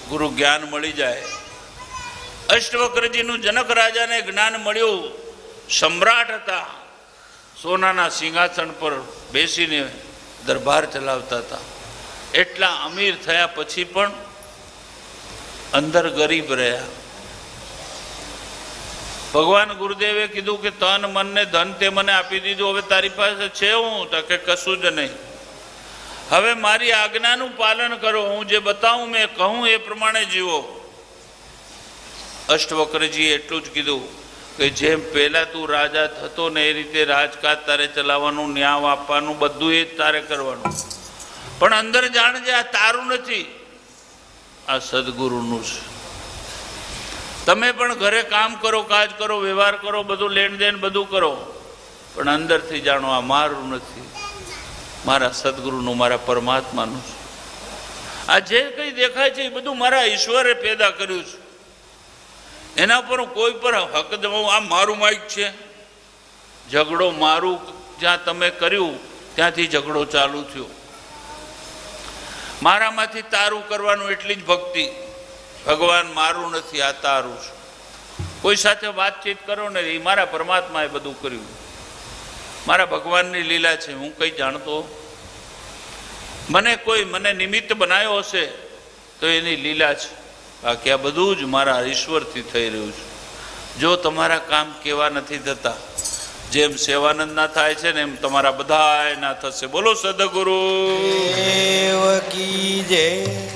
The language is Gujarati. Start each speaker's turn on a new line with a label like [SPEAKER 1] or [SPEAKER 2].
[SPEAKER 1] ગુરુ જ્ઞાન મળી જાય. અષ્ટવક્રજીનું જનક રાજાને જ્ઞાન મળ્યું. સમ્રાટ હતા, સોનાના સિંહાસન પર બેસીને દરબાર ચલાવતા હતા. એટલા અમીર થયા પછી પણ અંદર ગરીબ રહ્યા. ભગવાન ગુરુદેવે કીધું કે તન મન ને ધન તે મને આપી દીધું, હવે તારી પાસે છે હું? તો કે કશું જ નહીં. હવે મારી આજ્ઞાનું પાલન કરો, હું જે બતાવું મેં કહું એ પ્રમાણે જીવો. અષ્ટવક્રજીએ એટલું જ કીધું કે જેમ પહેલા તું રાજા થતો ને એ રીતે રાજકાજ તારે ચલાવવાનું, ન્યાય આપવાનું, બધું એ જ તારે કરવાનું. પણ અંદર જાણજે આ તારું નથી, આ સદગુરુનું છે. તમે પણ ઘરે કામ કરો, કાજ કરો, વ્યવહાર કરો, બધું લેણ દેણ બધું કરો, પણ અંદરથી જાણો આ મારું નથી, મારા સદગુરુનું, મારા પરમાત્માનું છે. આ જે કંઈ દેખાય છે એ બધું મારા ઈશ્વરે પેદા કર્યું છે. એના પર કોઈ પર હક દેવો આ મારું માઇક છે. ઝઘડો મારું જ્યાં તમે કર્યું ત્યાંથી ઝઘડો ચાલુ થયો. મારામાંથી તારું કરવાનું એટલી જ ભક્તિ. ભગવાન મારું નથી, આ તારું છે. કોઈ સાથે વાતચીત કરો ને એ મારા પરમાત્માએ બધું કર્યું, મારા ભગવાનની લીલા છે. હું કંઈ જાણતો? મને નિમિત્ત બનાવ્યો હશે તો એની લીલા છે, બાકી આ બધું જ મારા ઈશ્વરથી થઈ રહ્યું છે. જો તમારા કામ કેવા નથી થતા, જેમ સેવાનંદ ના થાય છે ને એમ તમારા બધા ના થશે. બોલો સદગુરુ
[SPEAKER 2] દેવ કી જય.